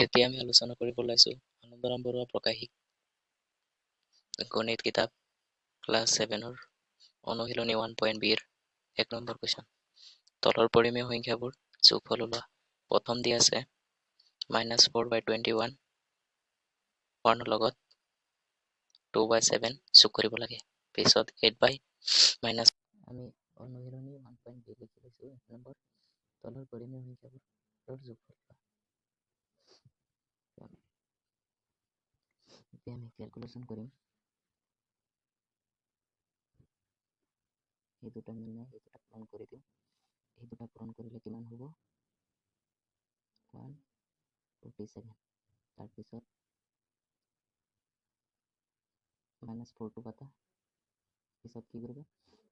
এতিয়া আমি আলোচনা কৰিব ওলাইছোঁ আনন্দৰাম বৰুৱা প্ৰকাশিক গণিত কিতাপ ক্লাছ 7-ৰ অনুশীলনী 1.b-ৰ 1 নম্বৰ কুৱেশ্যন। তলৰ পৰিমেয় সংখ্যাবোৰ যোগফল ওলোৱা। প্ৰথম দি আছে -4/21 লগত 2/7 যোগ কৰিব লাগে। পিছত 8 আমি অনুশীলনী 1.b লিখি লৈছোঁ 1 নম্বৰ। তলৰ পৰিমেয় সংখ্যাবোৰৰ যোগফল ওলোৱা। এতিয়া আমি ক্যালকুলেশন কৰিম। এই দুটা মিলাই এই দুটা পূৰণ কৰি দিওঁ। এই দুটা পূৰণ কৰিলে কিমান হ'ব? 147। তাৰপিছত -4 টো কাটা। পিছত কি কৰিবা?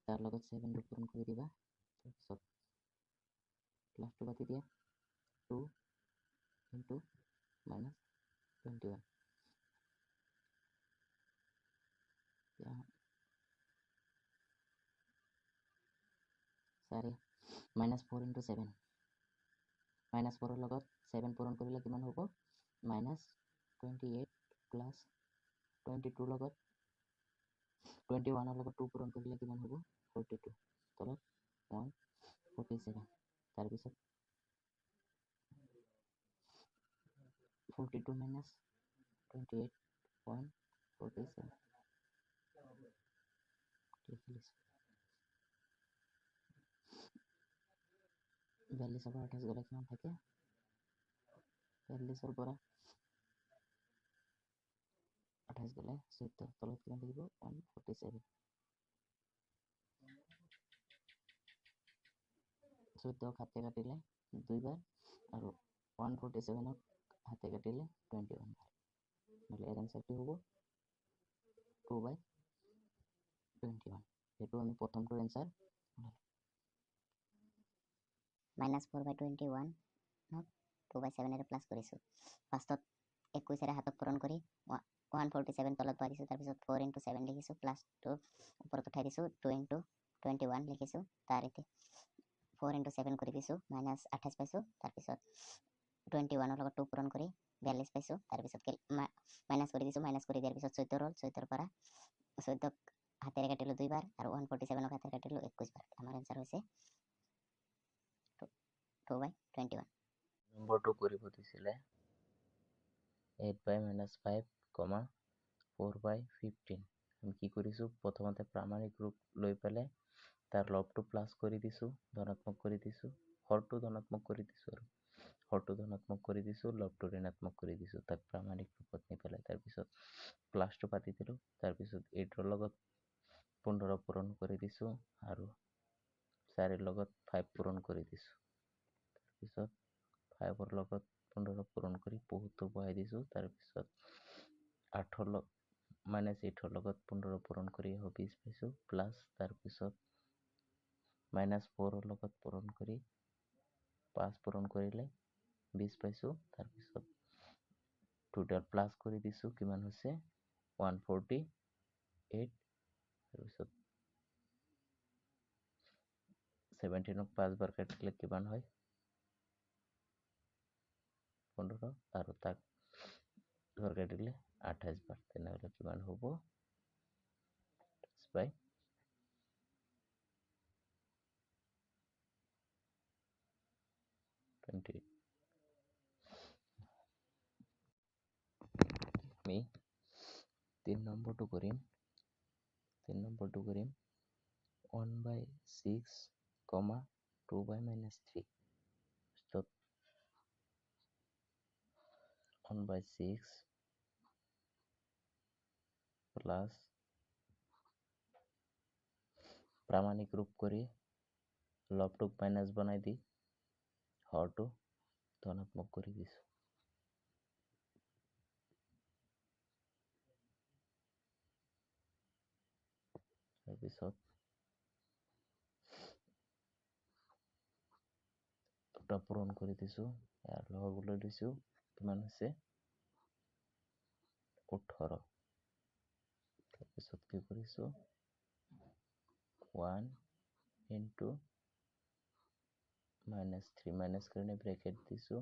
তাৰ লগত 7 টো পূৰণ কৰি দিবা। তাৰপিছত প্লাছটো কাটি দিয়া। 2 into -21। -4 into 7 -4 ৰ লগত 7 পূৰণ কৰিলে কিমান হ'ব? -28 প্লাছ 22 লগত 21 ৰ লগত 2 পূৰণ কৰিলে কিমান হ'ব? 42। তলত 147। তাৰপিছত 42 minus 28.47 42 পৰা 28 গ'লে কিমান থাকে? 42 পৰা 28 গ'লে 14। তলত কিমান থাকিব? 147। 14 হাতে কাটিলে 2 বাৰ আৰু 147 হাতে কাটিলে 21 বাৰ। নহ'লে ইয়াৰ এনচাৰটো হ'ব 2/21। সেইটো আমি প্ৰথমটো এনচাৰ -4/21 2/7 প্লাছ কৰিছোঁ। ফাৰ্ষ্টত 21 হাতত পূৰণ কৰি 147 তলত পাৰিছোঁ। তাৰপিছত 4 into 7 লিখিছোঁ। প্লাছটো ওপৰত উঠাই দিছোঁ। 2 into 21 লিখিছোঁ। তাৰ এতিয়া 4 into 7 কৰি দিছোঁ। -28 পাইছোঁ। তাৰপিছত 21 লগত 2 পূৰণ কৰি 42 পাইছোঁ। তাৰপিছত মাইনাছ কৰি দিছোঁ। মাইনাছ কৰি দিয়াৰ পিছত 14 হ'ল। 14 পৰা 14 হাতেৰে কাটিলোঁ 2 বাৰ আৰু 147 হাতেৰে কাটিলোঁ 21 বাৰ। আমাৰ এনচাৰ হৈছে 2/21। নম্বৰটো কৰিব দিছিলে 8/-5, 4/15। আমি কি কৰিছোঁ? প্ৰথমতে প্ৰামাণিক ৰূপ লৈ পেলাই তাৰ লবটো প্লাছ কৰি দিছোঁ, ধনাত্মক কৰি দিছোঁ, হৰটো ধনাত্মক কৰি দিছোঁ আৰু হৰটো ধনাত্মক কৰি দিছোঁ, লবটো ঋণাত্মক কৰি দিছোঁ। তাক প্ৰামাণিক ৰূপত নি পেলাই তাৰপিছত প্লাছটো পাতি দিলোঁ। তাৰপিছত 8ৰ লগত 15 পূৰণ কৰি দিছোঁ আৰু 4ৰ লগত 5 পূৰণ কৰি দিছোঁ। তাৰপিছত 5ৰ লগত 15 পূৰণ কৰি 72 বহাই দিছোঁ। তাৰপিছত 8ৰ লগত -8ৰ লগত 15 পূৰণ কৰি 20 পাইছোঁ। প্লাছ তাৰপিছত -4ৰ লগত পূৰণ কৰি 5 পূৰণ কৰিলে 20 পাইছোঁ। তাৰপিছত টোটেল প্লাছ কৰি দিছোঁ। কিমান হৈছে? 148। তাৰপিছত 17ক 5 বাৰ কাটিলে কিমান হয়? 15 আৰু তাক বাৰ কাটিলে 28 বাৰ। তেনেহ'লে কিমান হ'ব? 28। আমি 3 নম্বৰটো কৰিম। 1/6, 2/-3। 1/6 প্লাছ প্ৰামাণিক ৰূপ কৰি লবটোক মাইনাছ বনাই দি হৰটো ধনাত্মক কৰি দিছোঁ। তাৰপিছত দুটা পূৰণ কৰি দিছোঁ। ইয়াৰ লগাবলৈ দিছোঁ। কিমান হৈছে? 18। তাৰপিছত কি কৰিছোঁ? 1 into -3 মাইনাছ কাৰণে ব্ৰেকেট দিছোঁ,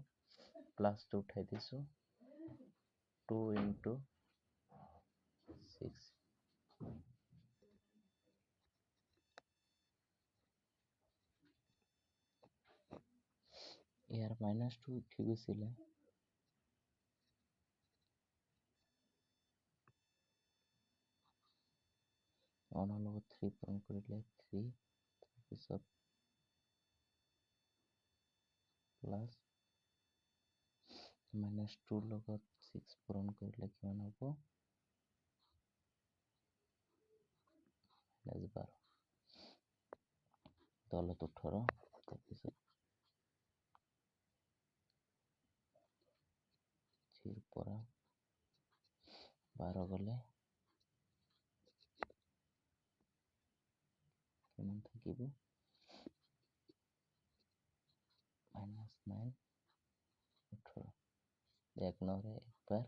প্লাছটো উঠাই দিছোঁ, 2 × 6। ইয়াৰ মাইনাছটো উঠি গৈছিলে, ওৱানৰ লগত 3 পূৰণ কৰিলে 3, তাৰপিছত প্লাছ -2ৰ লগত 6 পূৰণ কৰিলে কিমান হ'ব? -12, তলত 18, তাৰপিছত 3ৰ পৰা 12 গ'লে কিমান থাকিব? -9, 18, 1 9 একবাৰ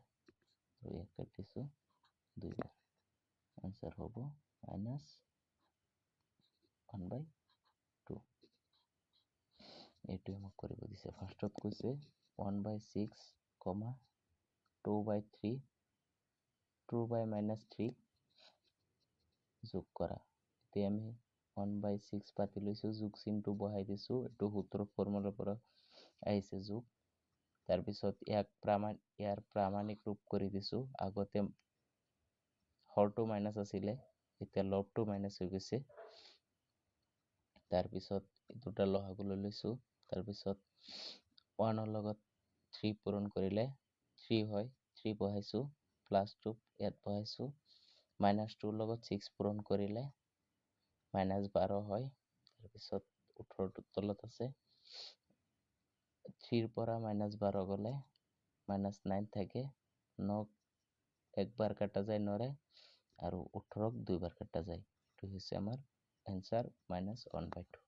আৰু 1 কাটিছোঁ 2বাৰ, আনসাৰ হ'ব -1/2। এইটোৱে আমাক কৰিব দিছে। ফাৰ্ষ্টত কৈছে 1/6, 2/3, 2/-3 যোগ কৰা। এতিয়া আমি 1/6 পাতি লৈছোঁ, যোগ চিনটো বহাই দিছোঁ, এইটো সূত্ৰৰ ফৰ্মুলাৰ পৰা আহিছে যোগ। তাৰপিছত ইয়াৰ প্ৰামাণিক ৰূপ কৰি দিছোঁ। আগতে হৰটো মাইনাছ আছিলে, এতিয়া লবটো মাইনাছ হৈ গৈছে। তাৰপিছত দুটা লসাগু লৈ লৈছোঁ, তাৰপিছত 1ৰ লগত 3 পূৰণ কৰিলে 3 হয়, 3 বহাইছোঁ, প্লাছটো ইয়াত বহাইছোঁ, -2ৰ লগত 6 পূৰণ কৰিলে -12 হয়, তাৰপিছত 18টো তলত আছে, 3ৰ পৰা -12 গ'লে -9 থাকে, 9 একবাৰ কাটা যায় 9ৰে, আৰু 18ক 2বাৰ কাটা যায়। এইটো হৈছে আমাৰ এনসাৰ -1/2।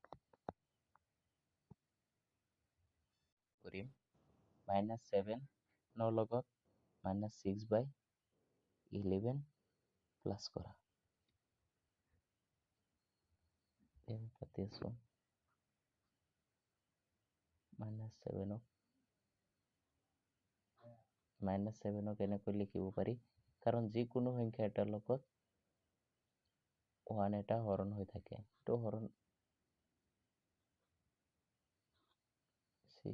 কৰিম -7 ৰ লগত -6/11 প্লাছ কৰা। আমি পাতি আছোঁ -7ক এনেকৈ লিখিব পাৰি, কাৰণ যিকোনো সংখ্যা এটাৰ লগত 1 এটা হৰণ হৈ থাকে। এইটো হৰণ 6,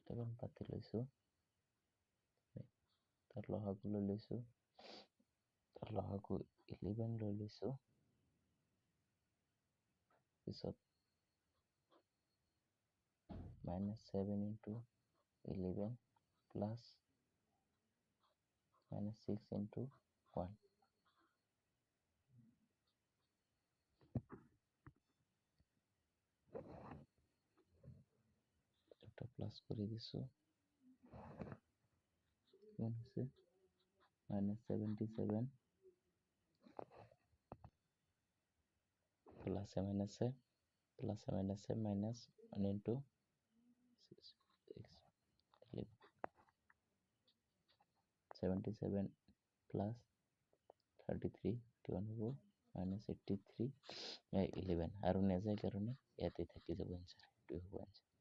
7 পাতি লৈছোঁ, তাৰ লসাগু লৈ লৈছোঁ, তাৰ লসাগু 11 লৈ লৈছোঁ, পিছত -7 × 11 প্লাছ -6 × 1। এটা প্লাছ কৰি দিছোঁ, কিমান হৈছে? -77, প্লাছে মাইনাছে -1 × 6, 11, 77 প্লাছ 33 কিমান হ'ব? -83, 11, আৰু নেযায় কাৰণে ইয়াতে থাকি যাব এনসাৰ। এইটোৱে হ'ব এনসাৰ।